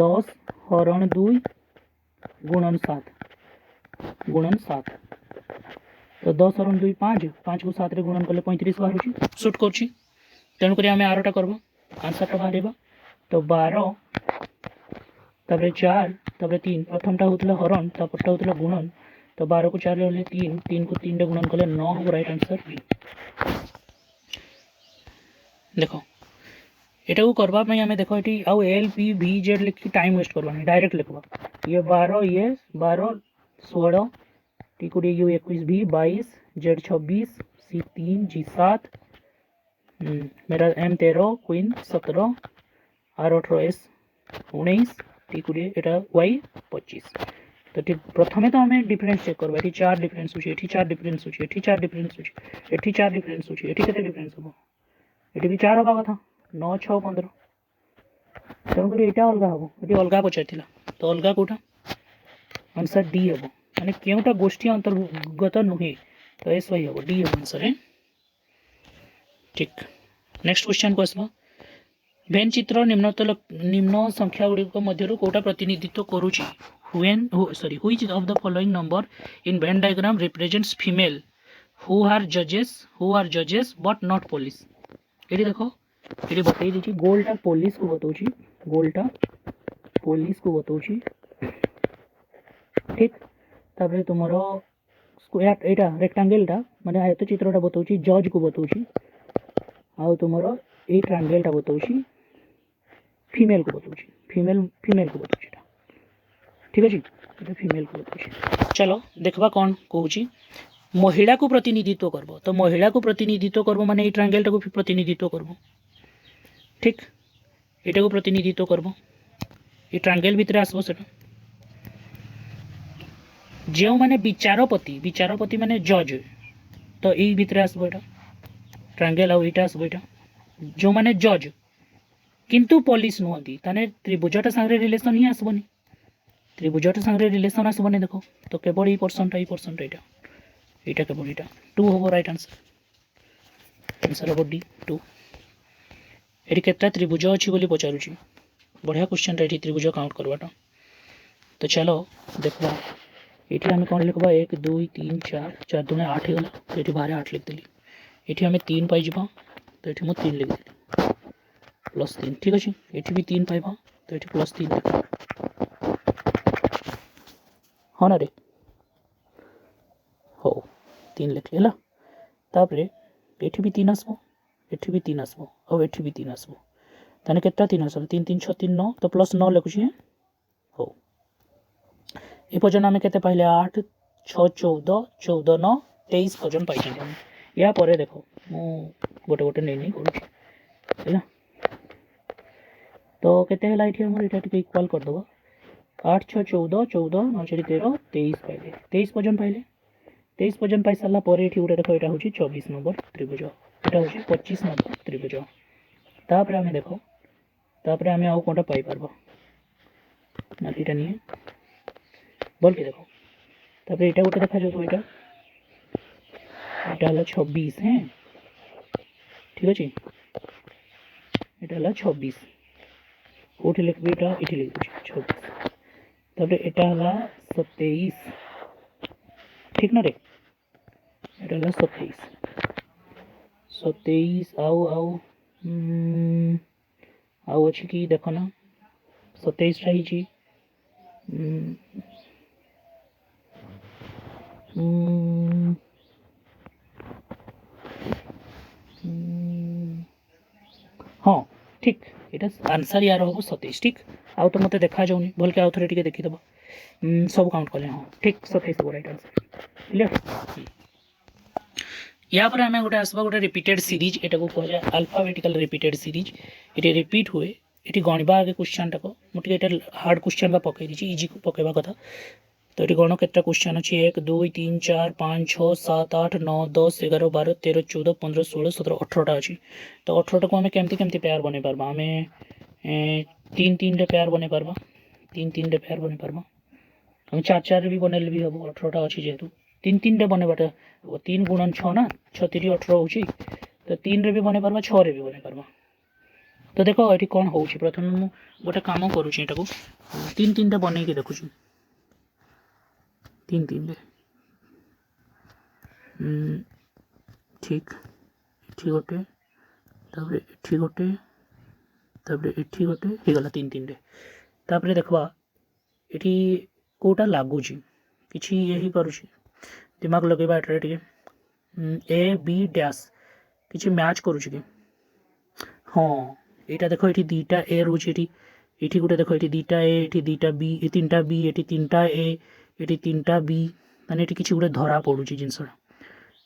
10 हरण 2 गुणन 7 तो 10 हरण 2 5 5 को 7 रे गुणन करले 35 बाहर होची शूट करची तेनु करी हमें आरोटा करबा आंसर टा बाहरेबा तो 12 तबरे 4 तबरे 3 प्रथम टा होतला हरण तापर टा होतला गुणन तो 12 को 4 रे होले 3 3 को 3 रे गुणन करले 9 हो राइट आंसर बी देखो एटा को करबा पई हमें देखो एटी आउ एल पी वी जेड लिख के टाइम वेस्ट करबा नहीं डायरेक्ट लिखबा ये 12 16 टी को U 21 B 22 Z 26 C 3 G 7 मेरा M 13 queen 17 R 18 S 19 T 20 एटा y 25 तो ठीक प्रथमे तो आम डिफरेन्स चेक करवा ये 4 डिफरेन्स होची एठी 4 डिफरेन्स होची एठी 4 डिफरेन्स होची एठी 4 डिफरेन्स होची एठी केते डिफरेन्स हो एठी भी 4 होगा कथा 9 6 15 तेणुक एटा अलग हम ये अलग पचार तो अलग कौटा आंसर डी हम माने केउटा गोष्ठी अंतर्गत नुहे तो एस वाई हम डी हम आंसर है ठीक नेक्स्ट क्वेश्चन को आसवा भेन चित्र निम्न संख्या गुड़िक मध्य कौटा प्रतिनिधित्व करुच्ची which of the following number in Venn diagram represents female who are judges but not police ये देखो ये बताई दीजिए गोलटा पुलिस को बताऊँ गोलटा पुलिस को बताऊँ ठीक तापर तुमर स्क्वायर एटा रेक्टांगलटा माने आयत चित्रटा बताऊँ जज को बताऊँ आउ तुमर ये ट्रायंगलटा बताऊँ फीमेल को बताऊँ फीमेल को बताऊँ ठीक अच्छे ये फीमेल को बताऊँ चलो देखा कौन कहूँ महिला को प्रतिनिधित्व करब तो महिला को प्रतिनिधित्व करब माने ये ट्रायंगलटा को प्रतिनिधित्व करब ठीक यहाँ को प्रतिनिधित्व करब ये ट्रायंगल भितर आसब से जो माने विचारपति माने जज तो यही भितर आसब यहाँ ट्रायंगल आउ यहाँ आसब यहाँ जो माने जज किंतु पुलिस नुहति ताने त्रिभुजटा सांगे रिलेशन ही आसबनी त्रिभुजटा सांगे रिलेशन आसबनी देखो तो केवल ये पर्सनटा यहाँ यहाँ केवल यहाँ 2 हम राइट आंसर हम डी 2 ये केटा त्रिभुज अच्छी बोली पचारुची बढ़िया क्वेश्चन ये त्रिभुज काउंट करवाटा तो चलो देखा ये आम कौन लिखा 1 2 3 4 4 दूने 8 गला तो ये बाहर 8 लिखदेली ये आम 3 पाइज तो ये मुझे 3 लिखदेली प्लस 3 ठीक अच्छे ये भी 3 पाइबा तो ये प्लस 3 हाँ ना रे हो 3 लिखली है तापर ये भी 3 आसब ये भी 3 आसब और ये भी 3 आसब ताने केटा 3 आसब 3 3 6 3 9 तो प्लस 9 लिखुची हो ये पर्यटन आम के पाइले 8 6 14 14 9 23 पर्यटन पाई या पर देखो मु गोटे गोटे नहीं करूँ तो केते है ये आम यहाँ इक्वाल करदेव 8 6 14 14 9 4 13 23 पाइले 23 पर्यटन पाइले 23 पर्यटन पाई सारा पर ये गोटे देख यहाँ हूँ 24 नंबर त्रिभुज यहाँ हूँ 25 नंबर त्रिभुज तापर आम देख तापर आम आउ कौटा पाइपर ना यहाँ नहीं बोल के देखो तापर यहाँ गोटे देखा जाए यहाँ 26 है ठीक अच्छे यहाँ 26 कौटे लिखी ये लिख दूसरी 26 तापर यहाँ 27 ठीक ना रे यहाँ 27 27 आउ आउ आउ अच्छी कि देख ना 27टा ही हाँ ठीक यहाँ आंसर यार हम 27 ठीक आउ तो मत देखा जाऊनी भल के आउ थे टे देखीद सब काउंट कले हाँ ठीक 27 हम राइट आंसर क्लियर या पर आम गोटे आसवा गोटे रिपीटेड सीरीज यहाँ को कह जाए अल्फाबेटिकल रिपीटेड सीरीज ये रिपीट हुए ये गणवा आगे क्वेश्चन टाक मुझे हार्ड क्वेश्चन पकई दी इजी पकेवा कथा तो ये गण के क्वेश्चन अच्छी 1 2 3 4 5 6 7 8 9 10 11 12 13 14 15 16 17 18टा अच्छी तो 18टा को आम केमती पेयर बन पार्बा आम 3 पेयर बन पार्बा 3 पेयर बन पार्बा हम 4 भी बनैले भी हम 18टा अच्छी जेहेतु 3 बनवाटा 3 गुणन 6 ना 6 3 18 हो तो 3 भी बन पार्बा 6 भी बन पार्बा तो देखो ये कौन हो प्रथम मुझे गोटे कम करुँचा को 3 बनई देखुँ 3 ठीक ये गोटे ये गोटे ये गोटे हो गला 3 तापर देखा ये कौटा लगुच कि ये ही पारुची दिमाग लगेगा एटे ए बी डैश किसी मैच करुच्ची कि हाँ यहाँ देख ये 2टा ए रोचे ये गोटे देख ये 2टा ए ये 2टा बी ये 3टा बी ये 3टा ए ये 3टा बी माने ये किसी गोटे धरा पड़ुची जिनसा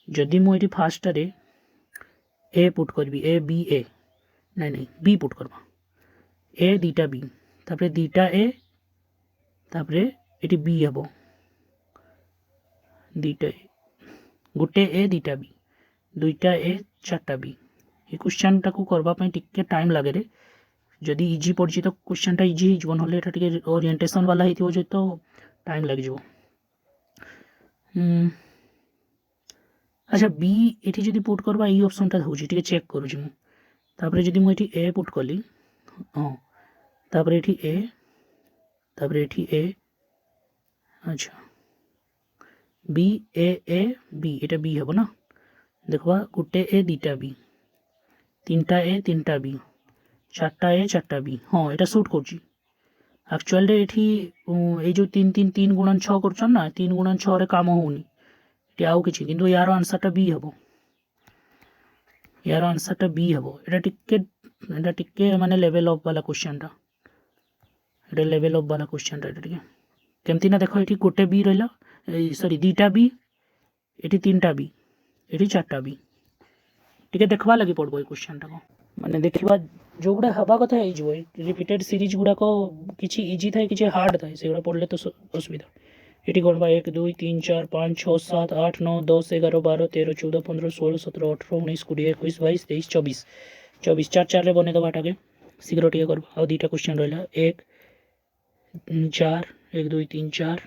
जदि मुझे फास्टे ए पुट करी ए बी ए नहीं बी पुट करवा ए 2टा बी तापर 2टा ए तापरे एटी बी हम दुईटा गोटे ए दुईटा बी दुईटा ए चार्टा बी ये क्वेश्चन टाक करवाई टिके टाइम लगे रे जदि इजी पड़ी तो क्वेश्चन टा इजी हो ना टे ओरिएंटेशन वाला हो तो टाइम लग जाओ। अच्छा बी ये जब पुट करवा ये ऑप्शन टा हो चेक करुँच जदि मुझे ए पुट कली हाँ तापर ये ए तापर ये ए अच्छा बी ए बी ये बी हम ना देखवा गोटे ए दुईटा बी तीनटा ए तीनटा बी चार्टा ए चार्टा बी हाँ यहाँ सुट कर जो तीन तीन तीन गुणन 6 कर ना 3 गुणन 6 काम होनी ये आउ कि यार आंसरटा बी हम यार आंसरटा बी हम यहाँ टिके माने लेवल अफ वाला क्वेश्चनटा ये लेवल अफ वाला क्वेश्चनटा टे केमती ना देख ये गोटे बी रहा सॉरी दुईटा बी ये तीनटा बी ये चार्टा बी टे देखवा लगी पड़ो ये क्वेश्चनटा को माने देखा जो गुड़ा हवा कथा हो रिपीटेड सीरीज गुड़ाक किसी इजी थाए कि हार्ड थाए से पढ़ले तो असुविधा ये गणवा 1 2 3 4 5 6 7 8 9 10 11 12 13 14 15 16 17 18 19 20 21 22 23 24 24 4 4 बने दबाटा के शीघ्र टे कर आ दुईटा क्वेश्चन रहा 1 4 1 2 3 4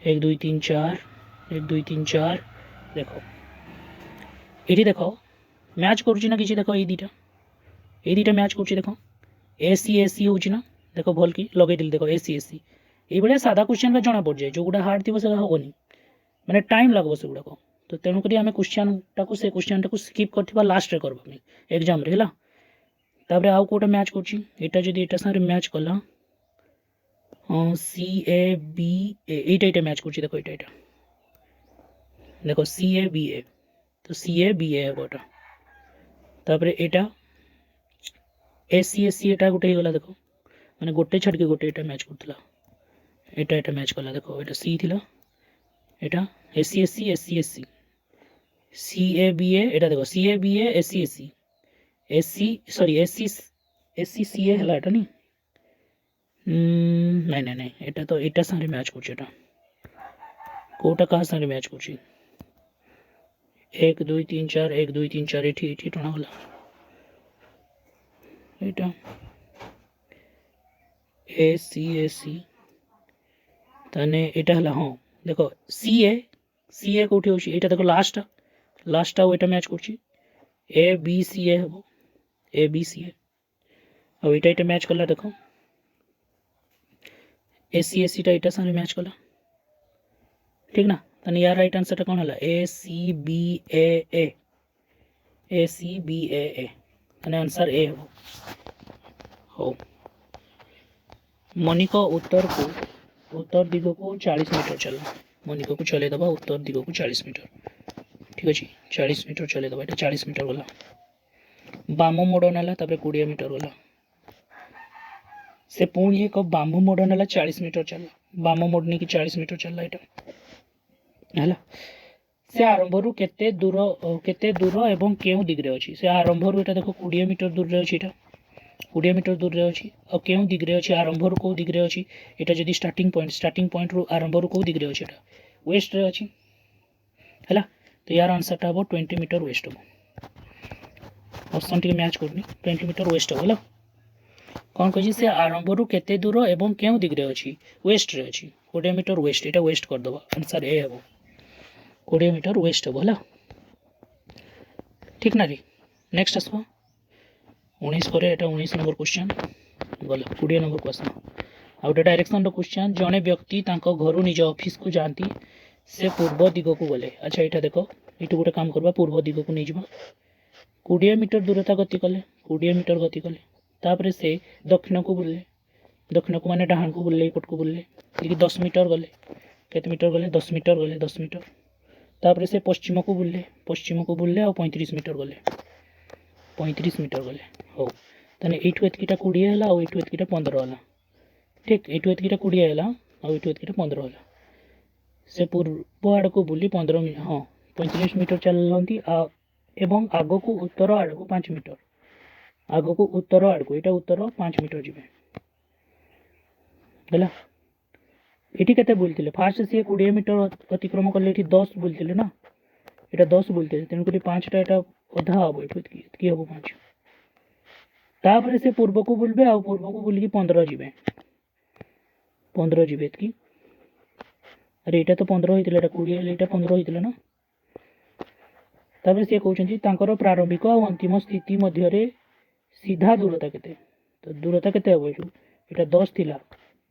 1 2 3 4 1 2 3 4 देखो ये देख मैच करुँच ना कि देख ये दुईटा मैच करुँच देख एसी हूँ ना देख भल कि लगे देख एसी ये भाया सादा क्वेश्चन का जना पड़ जाए जो गुड़ा हार्ड थी से हेनी मैंने टाइम लगो से गुड़ाक तो तेणुक आम क्वेश्चन टाक से क्वेश्चन टाक स्किप कर लास्ट रे करवा एग्जाम रे है आउ कौटा मैच करा जदि यहाँ सारे मैच कला सी ए बी एटा मैच कर देख यहाँ देख सी ए बी ए तो सी ए बी ए हम यहाँ एसी एटा गोटे गला देख मैंने गोटे छाड़ के गोटे यहाँ मैच करता यहाँ मैच कला देख यहाँ सी थी यहाँ AC C A B A देख C A B AC sorry AC C A है नहीं नहीं नहीं नहीं यहाँ तो यहाँ सारे मैच कर कौटा क्या सारे मैच कर 1 2 3 4 1 2 3 4 ये टणा गला यहाँ एसी ताने एटा हला हाँ देख सी ए कौटी होची एटा देख लास्ट आउ एटा मैच कर ए बी सी ए हम ए बी सी ए और यहाँ मैच कला देख एसी टा यहाँ सारे मैच कला ठीक ना ताने यार राइट आंसर कौन है ए सी बी ए ताने आंसर ए हो मणिक उत्तर दिग को 40 मीटर चलना मणिक को चले दबा उत्तर दिग को 40 मीटर ठीक अच्छे 40 मीटर चले दबा 40 मीटर गला बाम मोड़ नाला 20 मीटर गला से पुणी एक बाम मोड़ नाला 40 मीटर चलला बाम मोड़ नहीं कि 40 मीटर चलला यहाँ है से आरंभ रू केते दूर एवं केउ दिगरे अच्छी से आरंभ रू देख 20 मीटर दूर रे अच्छी 20 मीटर दूर रे अच्छी और केउ दिगरे अच्छी आरंभ रू कौ दिगरे अच्छी यहाँ जदि स्टार्टिंग पॉइंट रू आरंभ रू कौ दिगरे अच्छी वेस्ट रे अच्छी है तो यार आंसर हम 20 मीटर वेस्ट हम ऑप्शन टी मैच करनी 20 मीटर वेस्ट हम कौन कही से आरंभ रू केते दूर एवं केउ दिगरे अच्छी वेस्ट रे अच्छी 20 मीटर वेस्ट यहाँ वेस्ट करदे आंसर ए हम 20 मीटर वेस्ट हम है ठीक ना रे नेक्स्ट आसवा 19 पर 19 नंबर क्वेश्चन गला 20 नंबर क्वेश्चन आ गोटे डायरेक्शन क्वेश्चन जड़े व्यक्ति घर निज ऑफिस को जाती से पूर्व दिग को गले अच्छा यहाँ देख ये गोटे काम करवा पूर्व दिग को नहीं जा 20 मीटर दूरता गति कले 20 मीटर गति कले तापर से दक्षिण को बुले दक्षिण को माने डाहाण को बुले पट को बुले 10 मीटर गले केते मीटर गले 10 मीटर गले 10 मीटर तापर से पश्चिम को बुले और 35 मीटर गले 35 मीटर गले हो ताने एठू एतकीटा 20 है और एठू एतकीटा 15 है ठीक एठू एतकीटा 20 है और एठू एतकीटा 15 है से पूर्व आड़ को बुली 15 मिनट हाँ 35 मीटर चलती एवं आग को उत्तर आड़ को 5 मीटर आग को उत्तर आड़ को यहाँ उत्तर 5 मीटर जी है एटी केते बोलते फास्ट सी 20 मीटर अतिक्रम कले 10 बोलते ना এটা 10 बोलते तेणुक 5टा এটা अधा हम ये हम 5 तापर से पूर्व को बुलबे आ पूर्व को बुलिकी 15 जीवे 15 जीवे एतकी अरे एटा तो 15 होइतिला एटा 20 एटा 15 होइतिला ना तापर से कहउछंती तांकर प्रारंभिक और अंतिम स्थिति मध्य रे सीधा दूरता केते तो दूरता केते हो एटा 10 थिला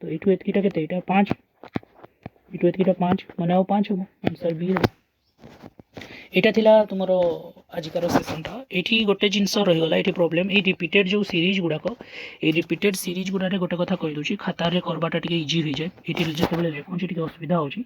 तो एठु एतकीटा केते एटा 5 एठु एतकीटा 5 माने आ 5 हो आंसर बी हो एटा थिला तुमरो आजिकार सेशनटा एठी गोटे जिनस रहीगला एठी प्रॉब्लम ए रिपीटेड जो सीरीज गुड़ाक ए रिपीटेड सीरीज गुड़ा गोटे कथा कही दूची खाता रे करबाटा टिके इजी हो जाए एठी जेतेबेले लेखुची टिके असुविधा होची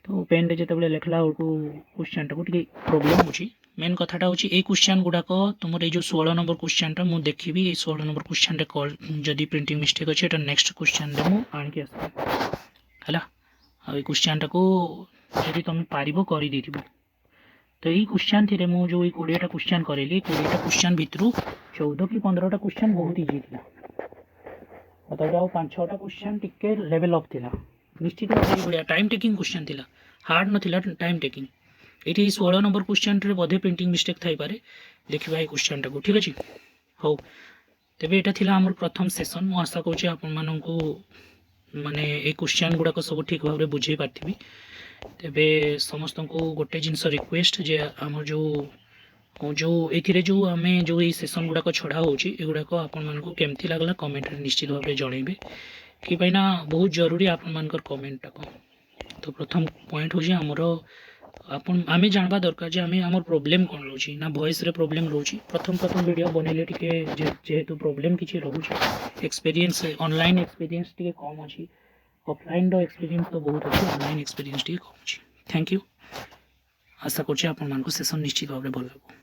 तो पेन रे जेतेबेले लेखला को क्वेश्चन टा को टिके प्रॉब्लम होची मेन कथाटा होची ए क्वेश्चन गुड़ाक तुमर ए जो 16 नंबर क्वेश्चन टा मु देखिबी ए 16 नंबर क्वेश्चन रे कॉल जदी प्रिंटिंग मिस्टेक अछि एटा नेक्स्ट क्वेश्चन रे मु आन के आसी हला आ ए क्वेश्चन टा को जदी तुम पारिबो करि देथिबो तो यही क्वेश्चन थी मु जो 20टा क्वेश्चन करेली 20टा क्वेश्चन भितर 14 कि 15टा क्वेश्चन बहुत इजी था मतलब 5-6टा क्वेश्चन टिके लेवल अप थिला निश्चित भाव बढ़िया टाइम टेकिंग क्वेश्चन थिला हार्ड नथिला टाइम टेकिंग ये 16 नंबर क्वेश्चन रे बधे प्रिंटिंग मिस्टेक थाई पारे देखिबा ए क्वेश्चन टा को ठीक अछि हो तबे एटा थिला हमर प्रथम सेशन मु आशा करछि आपन मानन को माने ए क्वेश्चन गुडा को सब ठीक भाव रे बुझे पारथिबी तेबे समस्त को गोटे जिनस रिक्वेस्ट जे आम जो जो ये जो आम जो ये सेशन गुड़ाक छड़ा होगुड़ाक आपण मान केमती लगला कमेंट निश्चित भाव में जनइबे कि ना बहुत जरूरी आपण मान कमेंट टाक तो प्रथम पॉइंट हूँ आमर आपण आम जानवा दरकार जे आम आम प्रोब्लेम कौन रोचे ना वॉइस रे प्रोब्लेम रोचे प्रथम वीडियो बनइले टिके जेहेतु प्रोब्लेम किसी रोचे एक्सपीरियंस ऑनलाइन एक्सपीरियंस टिके कम अच्छी ऑफलाइन रो एक्सपीरियंस तो बहुत अच्छे ऑनलाइन एक्सपीरियंस टिके कम अच्छी थैंक यू आशा करछि आपण मान सेशन निश्चित भाव में भल लागो।